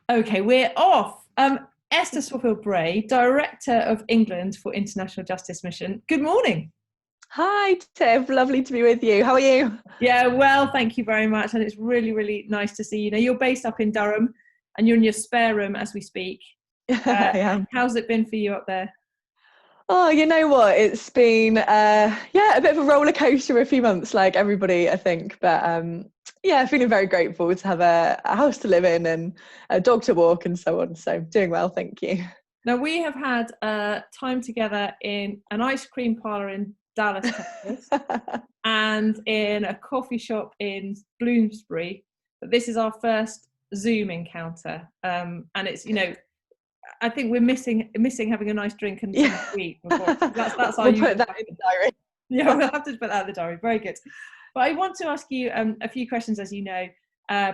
Okay, we're off. Esther Swaffield Bray, Director of England for International Justice Mission. Good morning. Hi, Tiff. Lovely to be with you. How are you? Yeah, well, thank you very much. And it's really, really nice to see you. Now, you're based up in Durham and you're in your spare room as we speak. I am. How's it been for you up there? Oh, you know what? It's been, a bit of a roller coaster a few months, like everybody, I think. But feeling very grateful to have a house to live in and a dog to walk and so on. So doing well, thank you. Now, we have had time together in an ice cream parlour in Dallas, Texas, and in a coffee shop in Bloomsbury. But this is our first Zoom encounter. And it's, I think we're missing having a nice drink and some sweet before. That's our We'll put that in the diary. Yeah, we'll have to put that in the diary. Very good. But I want to ask you a few questions, as you know,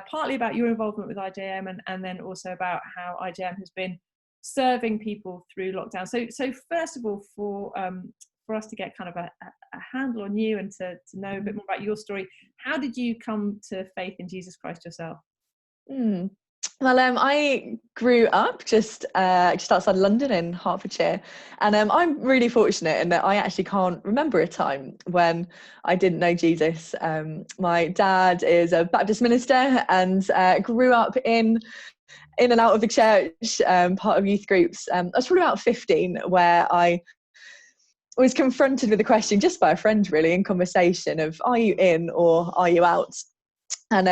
partly about your involvement with IJM and then also about how IJM has been serving people through lockdown. So first of all, for us to get kind of a handle on you and to know a bit more about your story, how did you come to faith in Jesus Christ yourself? Well, I grew up just outside London in Hertfordshire, and I'm really fortunate in that I actually can't remember a time when I didn't know Jesus. My dad is a Baptist minister and grew up in and out of the church, part of youth groups. I was probably about 15 where I was confronted with the question just by a friend, really, in conversation of, are you in or are you out? And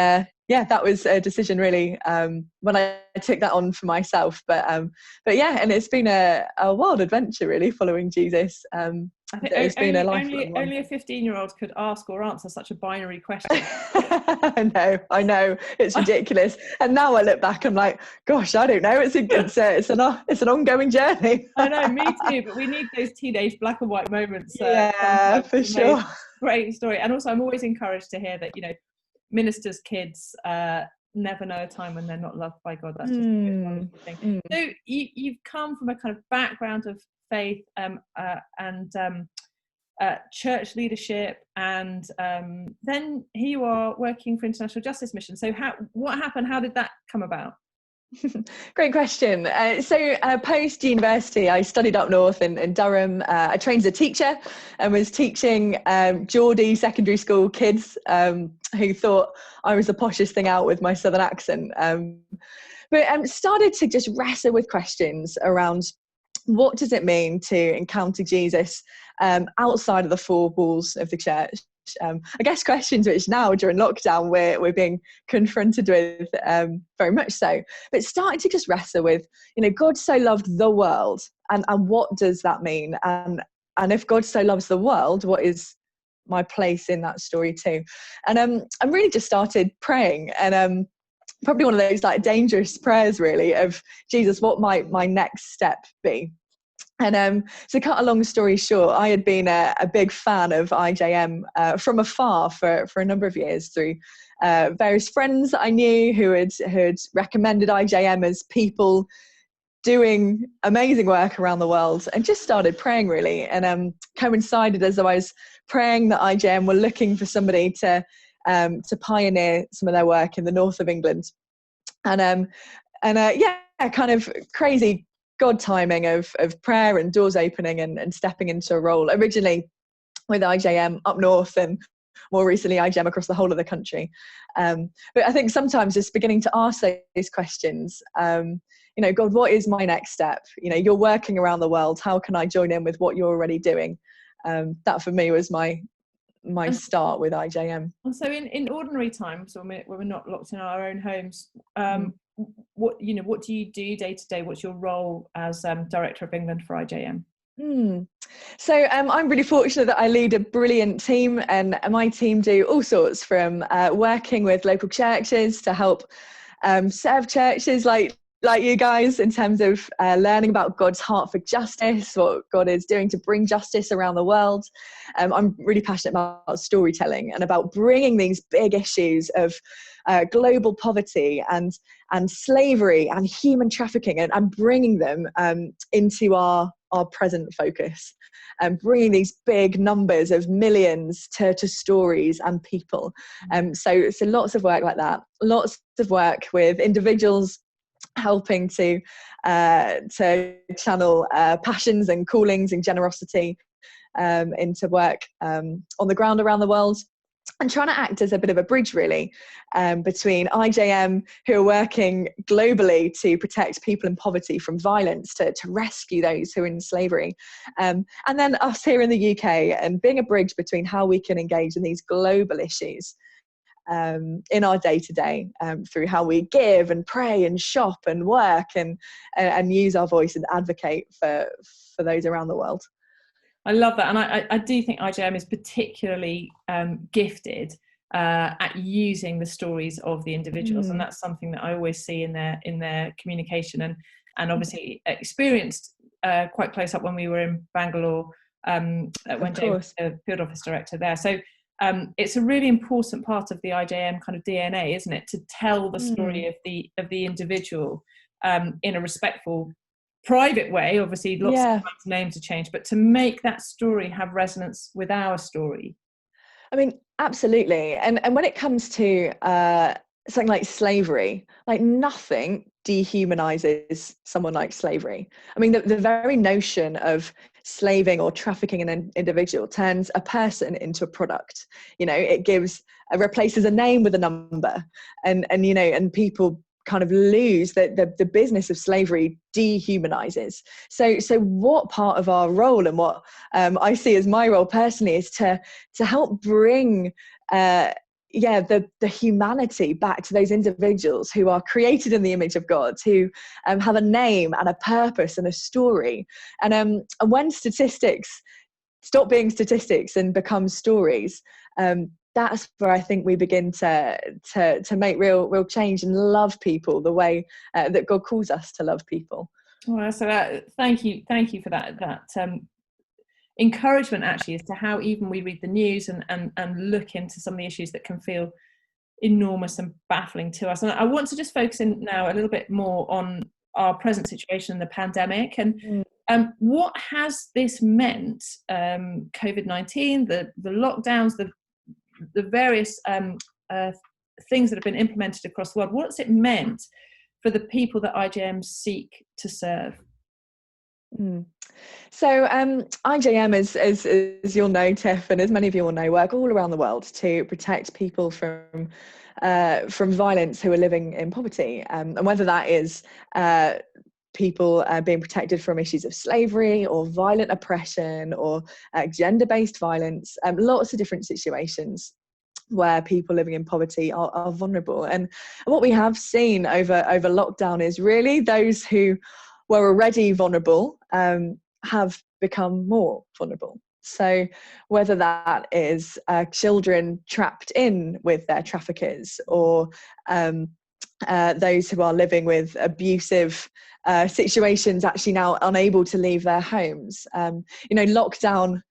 that was a decision really when I took that on for myself. But yeah, and it's been a wild adventure really following Jesus. I think it's been a lifelong one. Only a 15-year-old could ask or answer such a binary question. I know, it's ridiculous. And now I look back, I'm like, gosh, I don't know. It's an ongoing journey. I know, me too. But we need those teenage black and white moments. Yeah, for sure. Great story. And also, I'm always encouraged to hear that ministers' kids never know a time when they're not loved by God. That's just a wonderful thing. So you've come from a kind of background of faith and church leadership, and then here you are working for International Justice Mission. So what happened? How did that come about? Great question. So post university, I studied up north in Durham. I trained as a teacher and was teaching Geordie secondary school kids who thought I was the poshest thing out with my southern accent. But started to just wrestle with questions around what does it mean to encounter Jesus outside of the four walls of the church. I guess questions which now during lockdown we're being confronted with very much so, but starting to just wrestle with, God so loved the world, and what does that mean? And if God so loves the world, what is my place in that story too? And I really just started praying, and probably one of those like dangerous prayers really of, Jesus, what might my next step be? And to cut a long story short, I had been a big fan of IJM from afar for a number of years through various friends that I knew who had recommended IJM as people doing amazing work around the world, and just started praying really, and coincided as I was praying that IJM were looking for somebody to pioneer some of their work in the north of England, and kind of crazy God timing of prayer and doors opening and stepping into a role, originally with IJM up north and more recently IJM across the whole of the country. But I think sometimes just beginning to ask those questions, God, what is my next step? You're working around the world. How can I join in with what you're already doing? That for me was my start with IJM. And so in ordinary times when we're not locked in our own homes, what do you do day to day? What's your role as Director of England for IJM? So I'm really fortunate that I lead a brilliant team, and my team do all sorts from working with local churches to help serve churches like you guys in terms of learning about God's heart for justice, what God is doing to bring justice around the world. I'm really passionate about storytelling and about bringing these big issues of global poverty and slavery and human trafficking and bringing them into our present focus, and bringing these big numbers of millions to stories and people. So lots of work like that, lots of work with individuals helping to channel passions and callings and generosity into work on the ground around the world, and trying to act as a bit of a bridge, really, between IJM, who are working globally to protect people in poverty from violence, to rescue those who are in slavery, and then us here in the UK, and being a bridge between how we can engage in these global issues in our day-to-day, through how we give and pray and shop and work and use our voice and advocate for those around the world. I love that, and I do think IJM is particularly gifted at using the stories of the individuals, and that's something that I always see in their communication, and obviously experienced quite close up when we were in Bangalore, when Dave was the field office director there. So it's a really important part of the IJM kind of DNA, isn't it, to tell the story of the individual in a respectful, private way. Obviously lots of times names are changed, but to make that story have resonance with our story. I mean, absolutely. And when it comes to something like slavery, like nothing dehumanizes someone like slavery. I mean, the very notion of slaving or trafficking an individual turns a person into a product. You know, it replaces a name with a number, and you know, and people kind of lose the business of slavery dehumanizes. So what part of our role, and what I see as my role personally, is to help bring the humanity back to those individuals who are created in the image of God, who have a name and a purpose and a story. And when statistics stop being statistics and become stories, that's where I think we begin to make real change and love people the way that God calls us to love people. Well, so thank you for that encouragement, actually, as to how even we read the news and look into some of the issues that can feel enormous and baffling to us. And I want to just focus in now a little bit more on our present situation in the pandemic, and what has this meant, COVID-19, the lockdowns, the various things that have been implemented across the world. What's it meant for the people that IJM seek to serve? So IJM, as you'll know, Tiff, and as many of you will know, work all around the world to protect people from violence who are living in poverty, and whether that is people being protected from issues of slavery or violent oppression or gender-based violence, lots of different situations where people living in poverty are vulnerable. And what we have seen over lockdown is really those who were already vulnerable have become more vulnerable. So whether that is children trapped in with their traffickers, or those who are living with abusive situations, actually now unable to leave their homes. Lockdown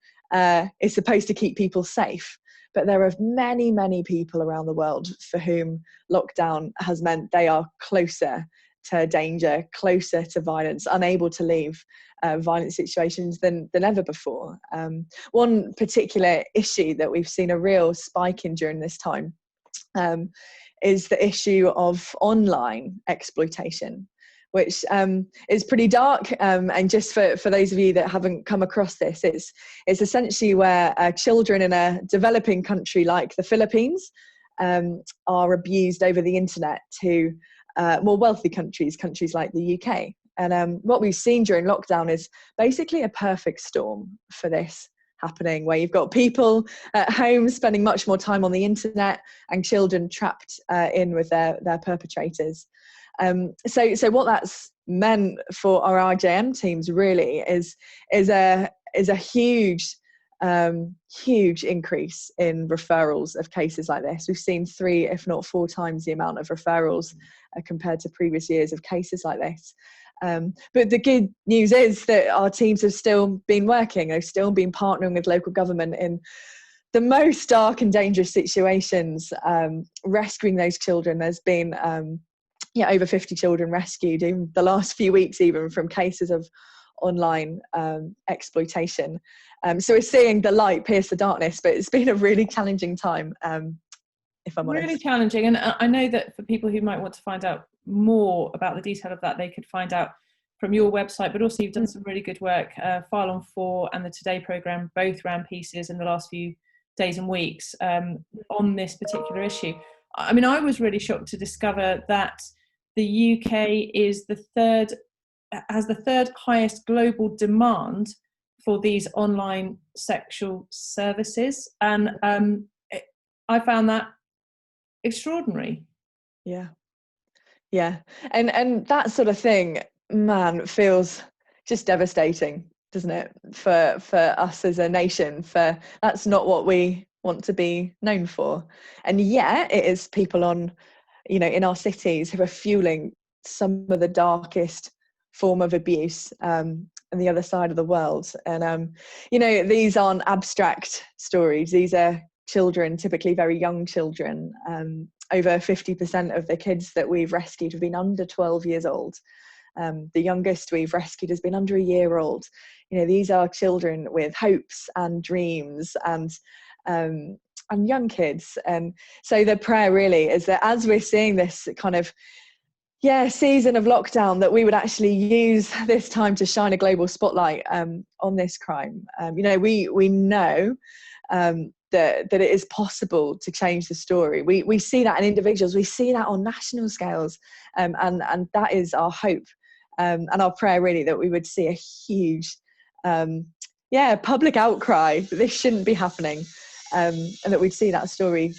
is supposed to keep people safe, but there are many people around the world for whom lockdown has meant they are closer to danger, closer to violence, unable to leave violent situations than ever before. One particular issue that we've seen a real spike in during this time is the issue of online exploitation, which is pretty dark. And just for those of you that haven't come across this, it's essentially where children in a developing country like the Philippines are abused over the internet to more wealthy countries like the UK. And what we've seen during lockdown is basically a perfect storm for this happening, where you've got people at home spending much more time on the internet, and children trapped in with their perpetrators. So what that's meant for our IJM teams really is a huge increase in referrals of cases like this. We've seen 3, if not 4 times the amount of referrals compared to previous years of cases like this. But the good news is that our teams have still been working, they've still been partnering with local government in the most dark and dangerous situations, rescuing those children. There's been over 50 children rescued in the last few weeks, even from cases of online exploitation. So we're seeing the light pierce the darkness, but it's been a really challenging time. if I'm really honest. challenging. And I know that for people who might want to find out more about the detail of that, they could find out from your website, but also you've done some really good work. File on 4 and the Today programme both ran pieces in the last few days and weeks on this particular issue. I mean, I was really shocked to discover that the UK is has the third highest global demand for these online sexual services, and I found that extraordinary. Yeah. And that sort of thing, man, feels just devastating, doesn't it, for us as a nation? For that's not what we want to be known for. And yet it is people on, in our cities who are fueling some of the darkest form of abuse on the other side of the world. And these aren't abstract stories. These are children, typically very young children. Over 50% of the kids that we've rescued have been under 12 years old. The youngest we've rescued has been under a year old. These are children with hopes and dreams and young kids. And so the prayer really is that as we're seeing this kind of season of lockdown, that we would actually use this time to shine a global spotlight on this crime. We know that it is possible to change the story. We see that in individuals, we see that on national scales, and that is our hope and our prayer really, that we would see a huge public outcry that this shouldn't be happening, and that we'd see that story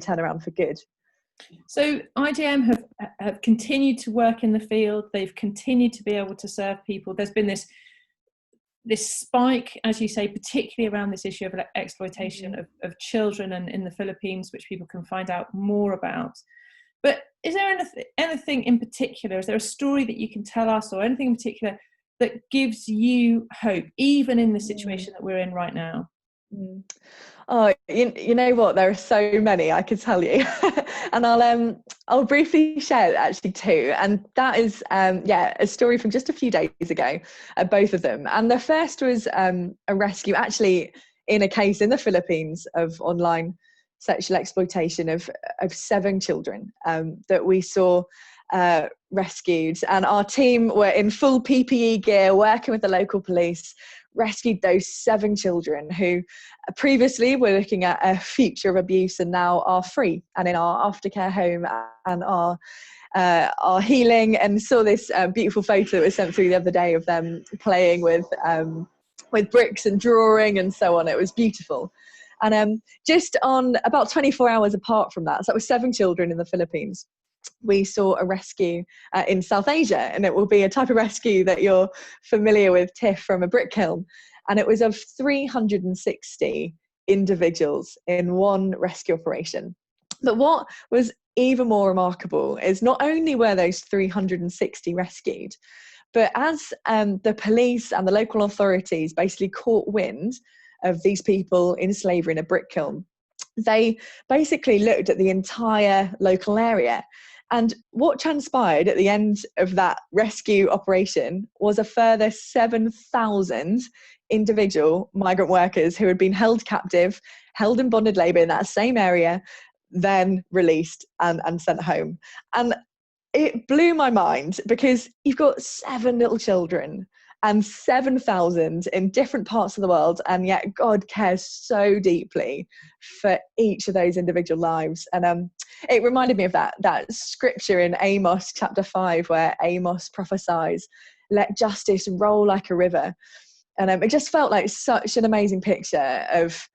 turn around for good. So IJM have continued to work in the field. They've continued to be able to serve people. There's been this spike, as you say, particularly around this issue of exploitation of children and in the Philippines, which people can find out more about. But is there anything in particular, is there a story that you can tell us, or anything in particular that gives you hope, even in the situation that we're in right now? Oh, you know what? There are so many I could tell you, and I'll briefly share actually two. And that is a story from just a few days ago, both of them. And the first was a rescue, actually, in a case in the Philippines of online sexual exploitation of 7 children that we saw rescued. And our team were in full PPE gear, working with the local police, rescued those 7 children who previously were looking at a future of abuse and now are free and in our aftercare home and are healing. And saw this beautiful photo that was sent through the other day of them playing with bricks and drawing and so on. It was beautiful. And just on about 24 hours apart from that, so that was 7 children in the Philippines, we saw a rescue in South Asia, and it will be a type of rescue that you're familiar with, Tiff, from a brick kiln. And it was of 360 individuals in one rescue operation. But what was even more remarkable is not only were those 360 rescued, but as the police and the local authorities basically caught wind of these people in slavery in a brick kiln, they basically looked at the entire local area. And what transpired at the end of that rescue operation was a further 7,000 individual migrant workers who had been held captive, held in bonded labour in that same area, then released and sent home. And it blew my mind, because you've got 7 little children and 7,000 in different parts of the world, and yet God cares so deeply for each of those individual lives. And it reminded me of that scripture in Amos chapter 5, where Amos prophesies, "Let justice roll like a river." And it just felt like such an amazing picture of,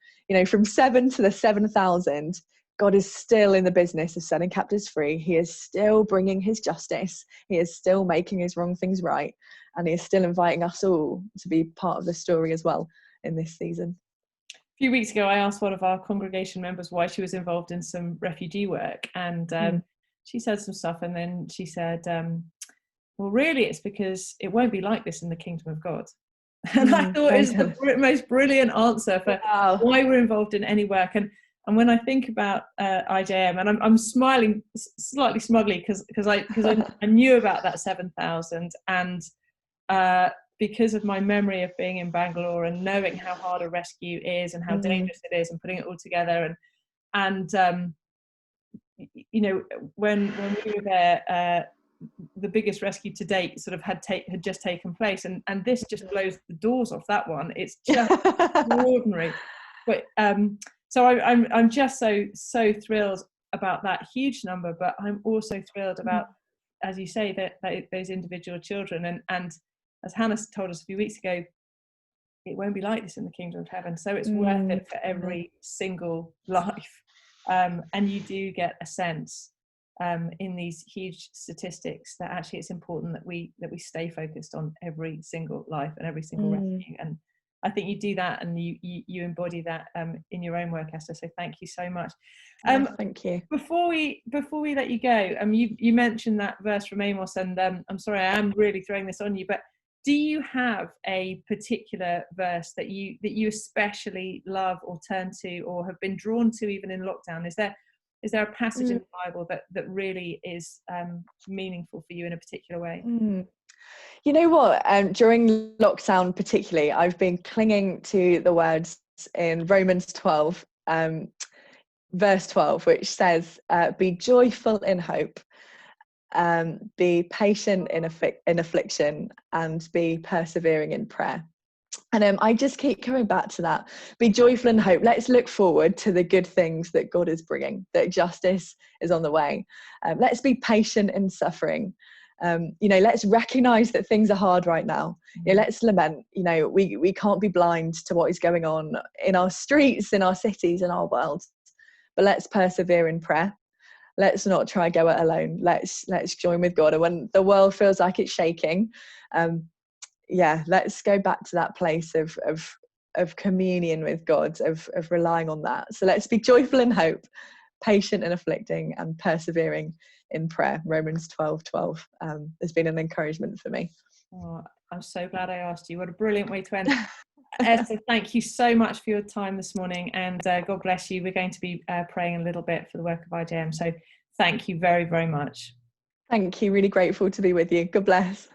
from 7 to the 7,000, God is still in the business of setting captives free. He is still bringing his justice. He is still making his wrong things right. And he is still inviting us all to be part of the story as well in this season. A few weeks ago, I asked one of our congregation members why she was involved in some refugee work. And she said some stuff. And then she said, well, really, it's because it won't be like this in the kingdom of God. And I thought it was the most brilliant answer for why we're involved in any work. And when I think about IJM, and I'm smiling slightly smugly because I knew about that 7,000, and because of my memory of being in Bangalore and knowing how hard a rescue is and how dangerous it is, and putting it all together, and you know, when we were there, the biggest rescue to date sort of had just taken place, and this just blows the doors off that one. It's just extraordinary. But so I'm just so thrilled about that huge number, but I'm also thrilled about, as you say, that those individual children, and as Hannah told us a few weeks ago, it won't be like this in the kingdom of heaven. So it's worth it for every single life, and you do get a sense in these huge statistics that actually it's important that we stay focused on every single life and every single rescue. And I think you do that, and you embody that in your own work, Esther. So thank you so much. Thank you. Before we let you go, you mentioned that verse from Amos, and I'm sorry, I am really throwing this on you, but do you have a particular verse that you especially love or turn to, or have been drawn to even in lockdown? Is there a passage in the Bible that really is meaningful for you in a particular way? You know what? During lockdown particularly, I've been clinging to the words in Romans 12, verse 12, which says, be joyful in hope, be patient in affliction, and be persevering in prayer. And I just keep coming back to that. Be joyful in hope. Let's look forward to the good things that God is bringing, that justice is on the way. Let's be patient in suffering. Let's recognize that things are hard right now. Let's lament. We can't be blind to what is going on in our streets, in our cities, in our world. But let's persevere in prayer. Let's not try go it alone. Let's join with God. And when the world feels like it's shaking, let's go back to that place of communion with God, of relying on that. So let's be joyful in hope, patient in afflicting, and persevering in prayer. Romans 12:12 has been an encouragement for me. Oh, I'm so glad I asked you. What a brilliant way to end. Esther, thank you so much for your time this morning, and God bless you. We're going to be praying a little bit for the work of IJM, so thank you very, very much. Thank you. Really grateful to be with you. God bless.